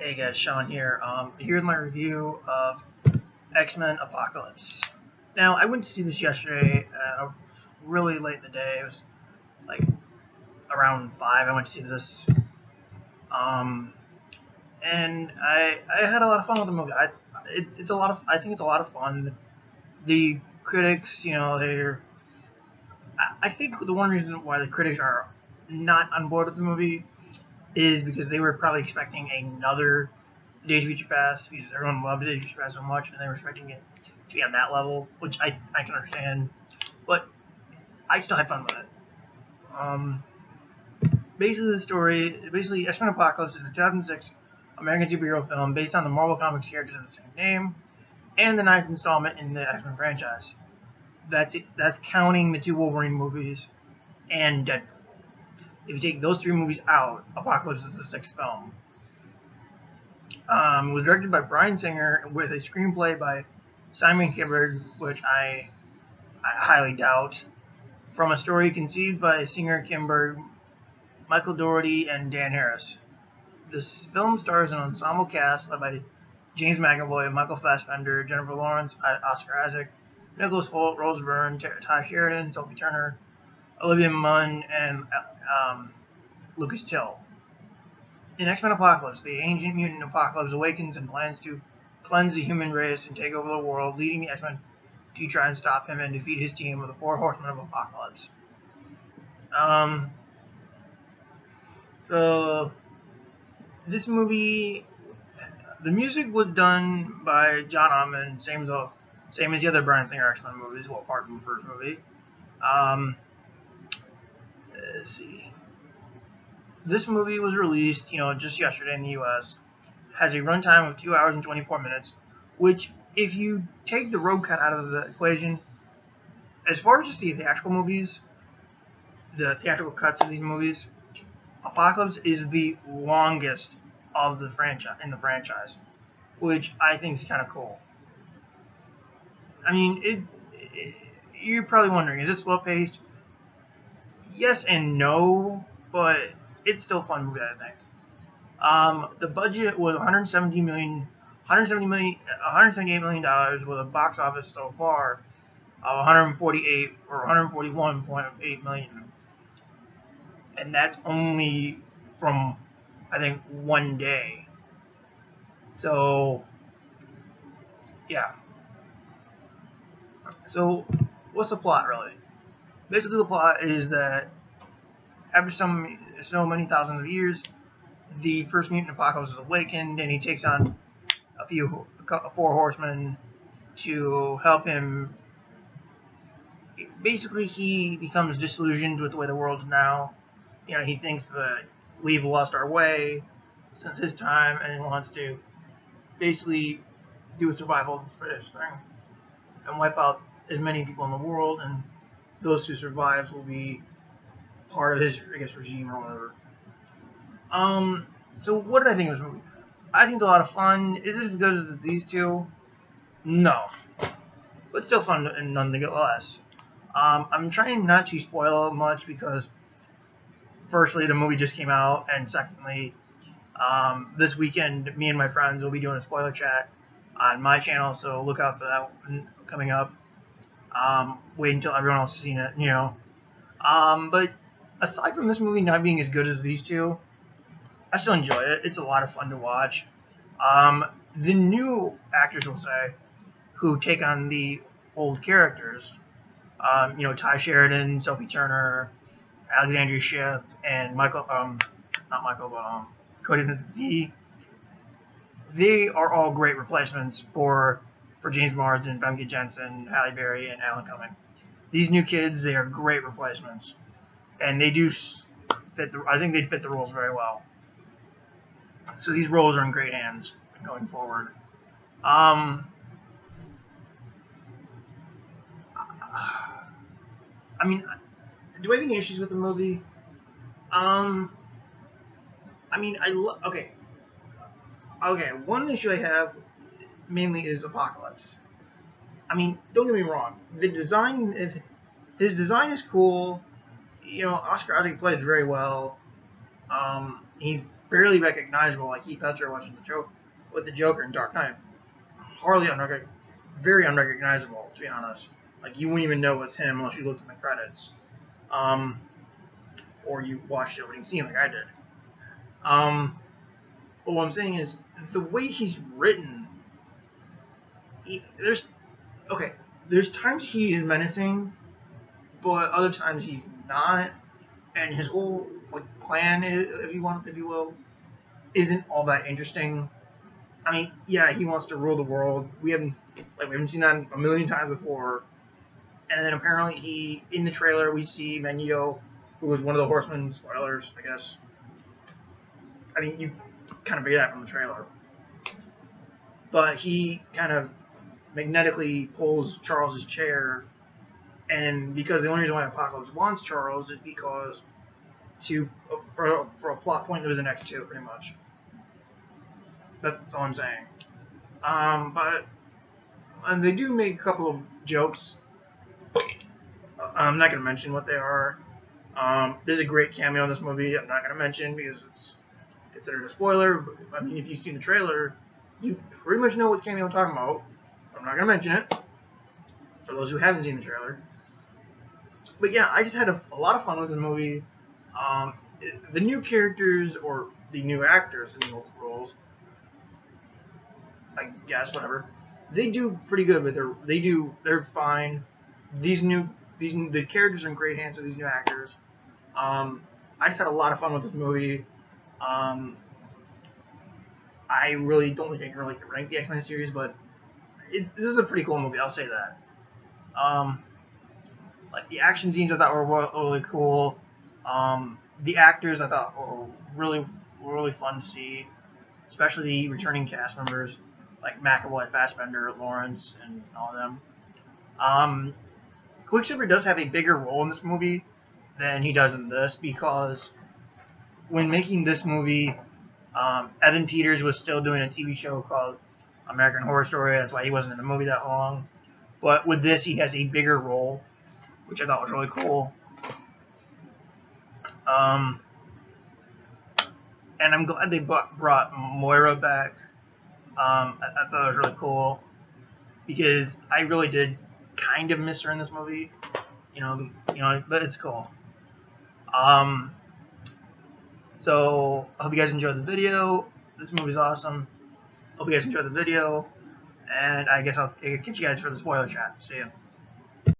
Hey guys, Sean here. Here's my review of X-Men Apocalypse. Now, I went to see this yesterday, really late in the day. It was like around 5. I went to see this, um, and I had a lot of fun with the movie. It's a lot of I think it's a lot of fun. The critics, I think the one reason why the critics are not on board with the movie is because they were probably expecting another Days of Future Past, because everyone loved Days of Future Past so much, and they were expecting it to be on that level, which I can understand, but I still had fun with it. Um, basically, X-Men Apocalypse is a 2006 American superhero film based on the Marvel Comics characters of the same name, and the ninth installment in the X-Men franchise. That's counting the two Wolverine movies and Deadpool. If you take those three movies out, Apocalypse is the sixth film. It was directed by Bryan Singer with a screenplay by Simon Kinberg, which I highly doubt, from a story conceived by Singer, Kinberg, Michael Dougherty, and Dan Harris. This film stars an ensemble cast led by James McAvoy, Michael Fassbender, Jennifer Lawrence, Oscar Isaac, Nicholas Hoult, Rose Byrne, Ty Sheridan, Sophie Turner, Olivia Munn, and Lucas Till. In X-Men Apocalypse, the ancient mutant Apocalypse awakens and plans to cleanse the human race and take over the world, leading the X-Men to try and stop him and defeat his team of the Four Horsemen of Apocalypse. Um, so this movie, the music was done by John Ottman, same as the other Bryan Singer X-Men movies. Well, apart from the first movie. Um, let's see. This movie was released, just yesterday in the U.S. Has a runtime of 2 hours and 24 minutes, which, if you take the road cut out of the equation, as far as just the theatrical movies, the theatrical cuts of these movies, Apocalypse is the longest of the franchise, which I think is kind of cool. I mean, you're probably wondering, is it slow paced? Yes and no, but it's still a fun movie, I think. The budget was 178 million dollars, with a box office so far of 148 or 141.8 million, and that's only from, I think, one day. So yeah. So what's the plot really? Basically, the plot is that after so many thousands of years, the first mutant Apocalypse is awakened, and he takes on four horsemen to help him. Basically, he becomes disillusioned with the way the world's now. He thinks that we've lost our way since his time, and he wants to basically do a survival for this thing and wipe out as many people in the world, and those who survive will be part of his, I guess, regime or whatever. So what did I think of this movie? I think it's a lot of fun. Is it as good as these two? No, but still fun and nonetheless. I'm trying not to spoil much because, firstly, the movie just came out, and secondly, this weekend, me and my friends will be doing a spoiler chat on my channel, so look out for that coming up. Wait until everyone else has seen it, But aside from this movie not being as good as these two, I still enjoy it. It's a lot of fun to watch. The new actors, will say, who take on the old characters, Ty Sheridan, Sophie Turner, Alexandria Shipp, and not Michael, but Cody McPhee. They are all great replacements for James Marsden, Famke Jensen, Halle Berry, and Alan Cumming. These new kids, they are great replacements, and they do fit. I think they fit the roles very well. So these roles are in great hands going forward. I mean, do I have any issues with the movie? I mean, okay. One issue I have mainly is Apocalypse. I mean, don't get me wrong. His design is cool. Oscar Isaac plays very well. He's barely recognizable, like Heath Ledger watching the Joker in Dark Knight. Very unrecognizable, to be honest. Like, you wouldn't even know it's him unless you looked in the credits. Or you watched the opening scene like I did. But what I'm saying is, the way he's written, there's times he is menacing, but other times he's not, and his whole plan, if you will, isn't all that interesting. I mean, yeah, he wants to rule the world. We haven't seen that a million times before. And then apparently in the trailer we see Magneto, who was one of the Horsemen. Spoilers, I guess. I mean, you kind of figure that from the trailer. But he kind of magnetically pulls Charles's chair, and because the only reason why Apocalypse wants Charles is because for a plot point that was the next two, pretty much. That's all I'm saying. But they do make a couple of jokes. I'm not going to mention what they are. There's a great cameo in this movie I'm not going to mention because it's considered a spoiler. But, I mean, if you've seen the trailer, you pretty much know what cameo I'm talking about. I'm not going to mention it for those who haven't seen the trailer. But yeah, I just had a lot of fun with this movie. The new characters, or the new actors in those roles, I guess, whatever, they do pretty good, but they're fine. The characters are in great hands with these new actors. I just had a lot of fun with this movie. I really don't think I can really rank the X-Men series, but this is a pretty cool movie, I'll say that. Like, the action scenes I thought were really cool. The actors I thought were really fun to see, especially the returning cast members like McAvoy, Fassbender, Lawrence, and all of them. Quicksilver does have a bigger role in this movie than he does in this, because when making this movie, Evan Peters was still doing a TV show called American Horror Story. That's why he wasn't in the movie that long. But with this, he has a bigger role, which I thought was really cool. And I'm glad they brought Moira back. I thought it was really cool, because I really did kind of miss her in this movie, but it's cool. So I hope you guys enjoyed the video. This movie's awesome. Hope you guys enjoyed the video, and I guess I'll catch you guys for the spoiler chat. See ya.